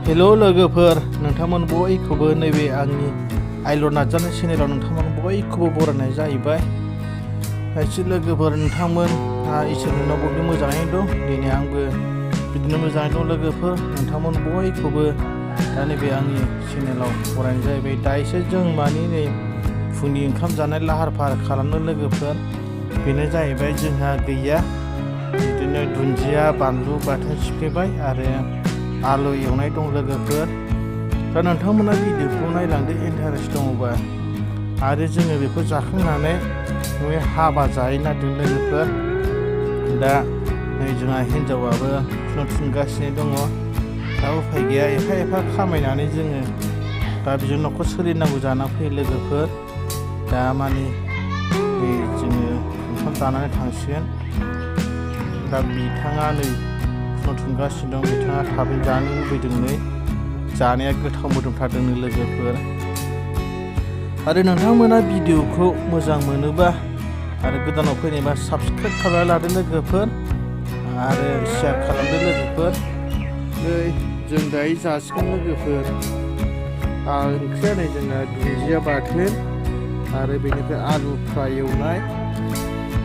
हेल' लोगोफोर, नोंथांमोन बयखौबो नैबे आंनि आइलड नाजानाय चेनेलाव नोंथांमोन बयखौबो बरायनाय जाहैबाय। खायसे लोगोफोर नोंथांमोनहा इसोरनि उनाव बयबो मोजाङैनो दं। दिनै आंबो बिदिनो मोजाङै दं लोगोफोर। नोंथांमोन बयखौबो दा नैबे आंनि चेनेलाव बरायनाय जाहैबाय। दा एसे जों मानि नै फुंनि ओंखाम जानाय लाहार फाहार खालामनो लोगोफोर। बेनो जाहैबाय जोंहा गैया बिदिनो दुन्दिया बानलु बाथोन सिफ्लेबाय आरो आलु एवनाय दं लोगोफोर। दा नोंथांमोना भिडिअखौ नायलांदो इन्टारेस्ट दङबा। आरो जोङो बेखौ जाखांनानै न'आव हाबा जाहैनो नागिरदों लोगोफोर। दा नै जोंहा हिन्जावाबो थुनगासिनो दङ। दा उफाय गैया, एफा एफा खामायनानै जोङो दा बिजों न'खर सोलिनांगौ जानानै फैयो लोगोफोर। दा माने जोङो ओंखाम जानानै थांसिगोन। दा बिथाङा नै थुनगासिनो दं। बिथाङा थाबैनो जानो लुबैदों। नै जानाया गोथाव मोदोमथारदोंनो लोगोफोर। आरो नोंथांमोना भिडिअखौ मोजां मोनोबा आरो गोदानाव फैनायबा साबसक्राइब खालामना लादो लोगोफोर आरो शेयार खालामदो लोगोफोर। नै जों दायो जासिगोन लोगोफोर। ओंख्रिया नै जोंना दुन्दिया बाथोन आरो बेनिफ्राय आलु फ्राय एवनाय।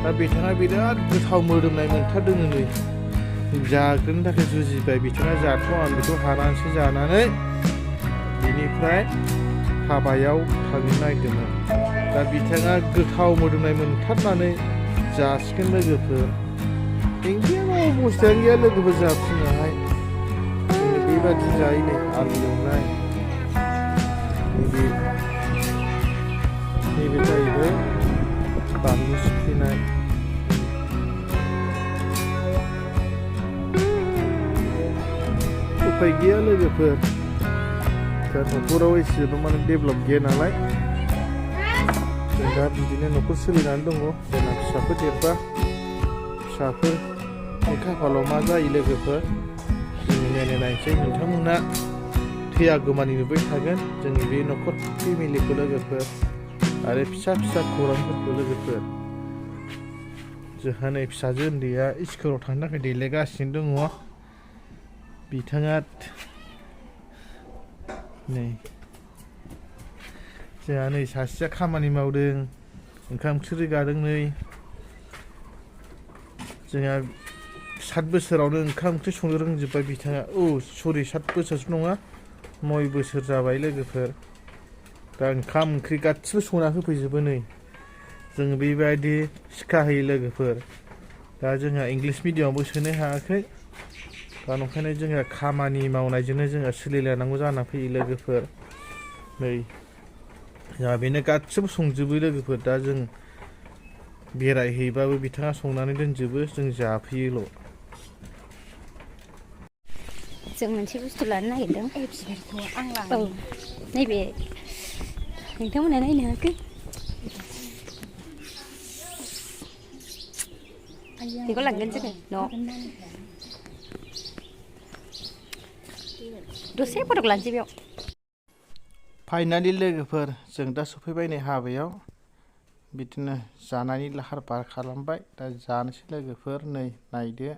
दा बिथाङा बिराद गोथाव मोदोमनाय मोनथारदों। नै जाग्रोनो थाखाय जुजिबाय बिथाङा। जाथ' आं बेखौ हानानैसो जानानै बिनिफ्राय हाबायाव थांनो नागिरदोंमोन। दा बिथाङा गोथाव मोदोमनाय मोनथारनानै जासिगोन लोगोफोर। ओंख्रियानो अबस्थायानो गैया लोगोफोर जोंहा फुङावहाय। जोङो बेबादि जायो नै आलु एवनाय। नैबे जाहैबाय बानलु सिफ्लेनाय। उफाय गैया लोगोफोर। दा न'खराव एसेबां माने डेभेलप गैया नालाय जों दा बिदिनो न'खर सोलिनानै दङ। जोंना फिसाफोर देरबा फिसाफोरनि खाफालाव मा जायो लोगोफोर जोङो नायनाय नायनोसै। नोंथांमोना थैयागौमानि नुबाय थागोन जोंनि बे न'खर फेमिलिखौ लोगोफोर आरो फिसा फिसा खौरांफोरखौ लोगोफोर। जोंहा नै फिसाजो उन्दैया स्कुलाव थांनो थाखाय देलायगासिनो दङ। बिथाङा नै जोंहा नै सासेया खामानि मावदों, ओंखाम ओंख्रि रोगादों। नै जोंहा 7 बोसोरावनो ओंखाम ओंख्रि संनो रोंजोब्बाय बिथाङा। 7 बोसोरसो नङा 9 बोसोर जाबाय लोगोफोर। दा ओंखाम ओंख्रि गासिबो संना होफैजोबो। नै जोङो बेबायदि सिखाहोयो लोगोफोर। दा जोंहा इंलिस मिडियामावबो सोनो हायाखै। दा ओंखायनो जोंहा खामानि मावनायजोंनो जोंहा सोलिलांनांगौ जाना फैयो लोगोफोर। नै जोंहा बेनो गासिबो संजोबो लोगोफोर। दा जों बेरायहैबाबो बिथाङा संनानै दोनजोबो, जों जाफैयोल'। जों मोनसे बुस्थु लानो नागिरदों। औ नैबे नोंथांमोना नायनो हायाखै। बेखौ लांगोन जोङो न'आव दसे फटक लानोसै बेयाव। फाइनालि लोगोफोर जों दा सफैबाय नै हाबायाव। बिदिनो जानायनि लाहार फाहार खालामबाय। दा जानोसै लोगोफोर। नै नायदो।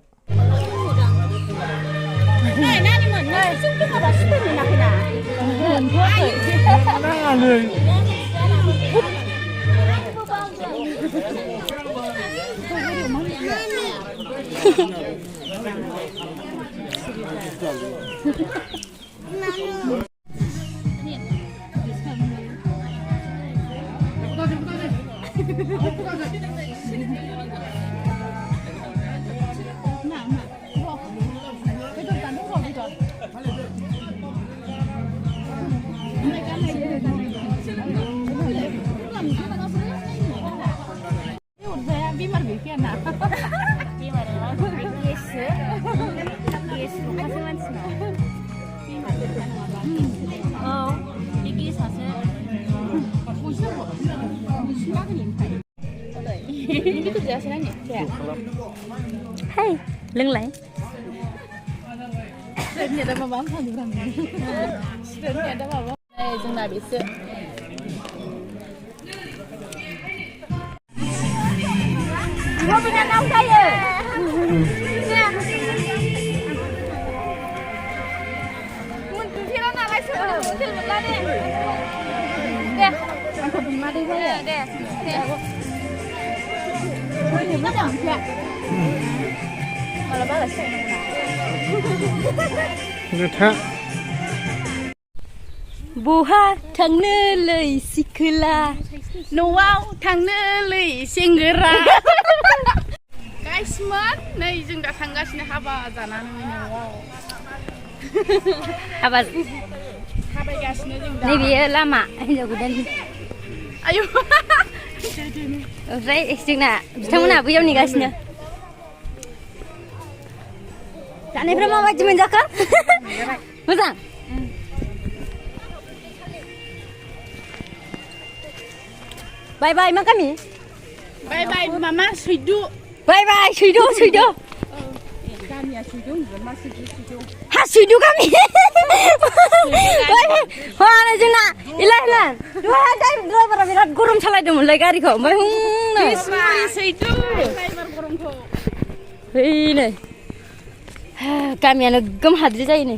Hai, loंलाय। जोंना बेसो बिनानाव जायो। deh aku bima deh saya deh ini macam ya kalau balas नोंथां बहा थांनो लै सिखोला न'आव थांनो लै सेंग्रा गाइसमोन नै जों दा थांगासिनो हाबा जानानै न'आव हाबा थाबायगासिनो जों दा नैबे लामा हिनजाव गोदाननि आयौ ओमफ्राय जोंना बिथांमोनहा बैयाव नेगासिनो जानायफ्रा माबायदि मोनजाखो मोजां बाय बाय मा गामि बाय बाय मामा सैदु बाय बाय सैदु गामिया सैदु होनगोन मा सैदु हा सैदु गामि हानो जोंना इलाय ड्राइभारा बिराद गरम सालायदोंमोनलाय गारिखौ ओमफ्राय सैदु ड्राइभार गरमखौ नै गामियानो गोम हाद्रि जायो नै